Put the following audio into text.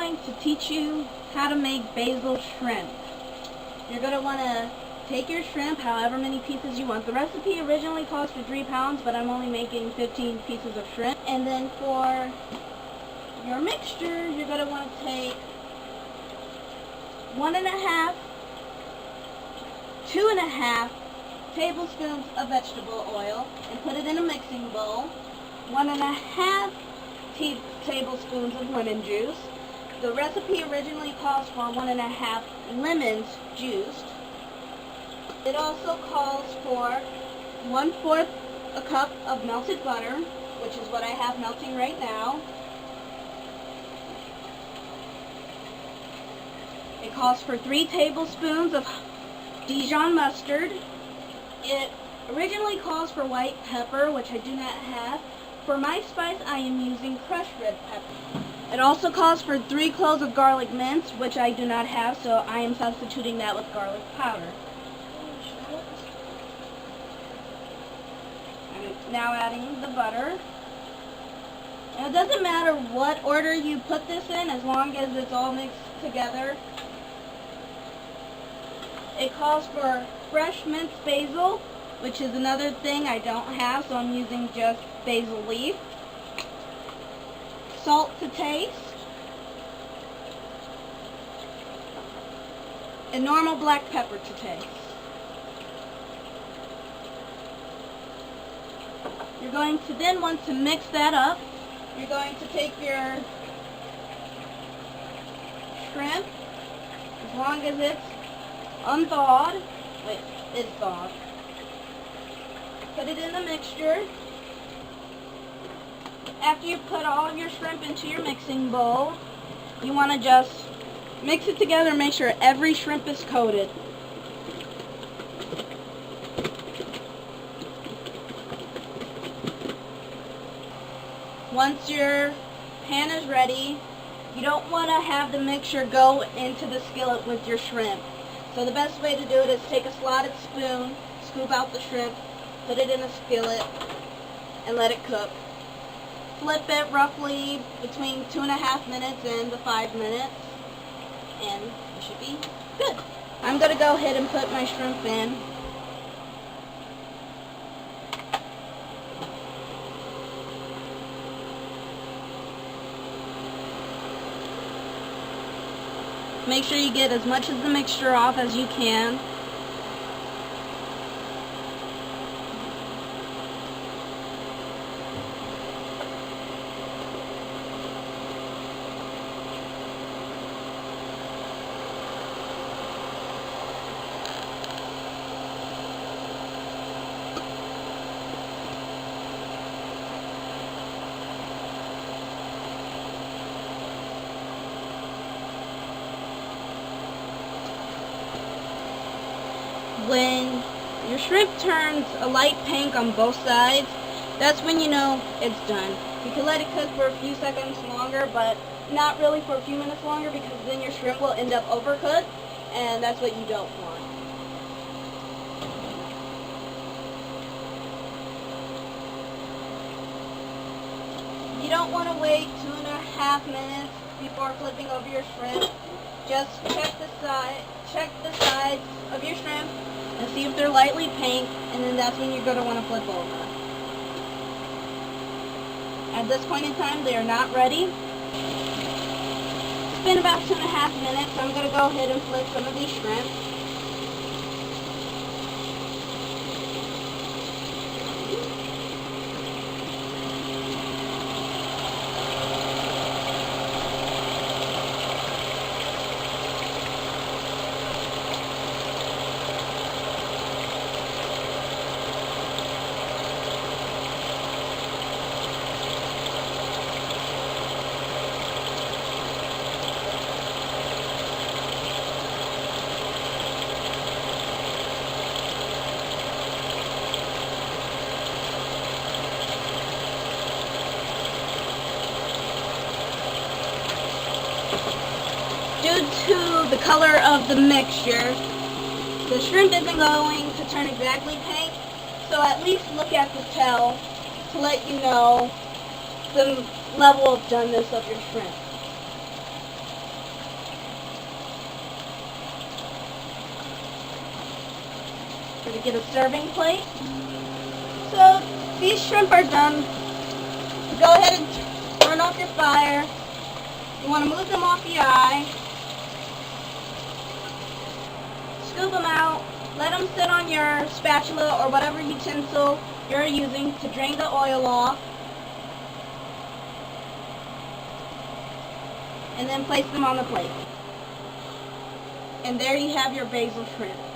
going to teach you how to make basil shrimp. You're going to want to take your shrimp, however many pieces you want. The recipe originally calls for 3 pounds, but I'm only making 15 pieces of shrimp. And then for your mixture, you're going to want to take 1.5, 2.5 tablespoons of vegetable oil and put it in a mixing bowl. 1.5 tablespoons of lemon juice. The recipe originally calls for 1.5 lemons juiced. It also calls for 1/4 a cup of melted butter, which is what I have melting right now. It calls for 3 tablespoons of Dijon mustard. It originally calls for white pepper, which I do not have. For my spice, I am using crushed red pepper. It also calls for 3 cloves of garlic mince, which I do not have, so I am substituting that with garlic powder. I'm now adding the butter. Now, it doesn't matter what order you put this in, as long as it's all mixed together. It calls for fresh minced basil, which is another thing I don't have, so I'm using just basil leaf. Salt to taste. And normal black pepper to taste. You're going to then want to mix that up. You're going to take your shrimp, as long as it's unthawed. Wait, it's thawed. Put it in the mixture. After you put all of your shrimp into your mixing bowl, you want to just mix it together and make sure every shrimp is coated. Once your pan is ready, you don't want to have the mixture go into the skillet with your shrimp. So the best way to do it is take a slotted spoon, scoop out the shrimp, put it in a skillet, and let it cook. Flip it roughly between 2.5 minutes and 5 minutes, and it should be good. I'm going to go ahead and put my shrimp in. Make sure you get as much of the mixture off as you can. When your shrimp turns a light pink on both sides, that's when you know it's done. You can let it cook for a few seconds longer, but not really for a few minutes longer, because then your shrimp will end up overcooked, and that's what you don't want. You don't want to wait 2.5 minutes before flipping over your shrimp. Just check the sides of your shrimp and see if they're lightly pink, and then that's when you're going to want to flip over. At this point in time, they are not ready. It's been about 2.5 minutes, so I'm going to go ahead and flip some of these shrimp. Due to the color of the mixture, the shrimp isn't going to turn exactly pink, so at least look at the tail to let you know the level of doneness of your shrimp. We're going to get a serving plate. So these shrimp are done. Go ahead and turn off your fire. You want to move them off the eye. Scoop them out. Let them sit on your spatula or whatever utensil you're using to drain the oil off. And then place them on the plate. And there you have your basil shrimp.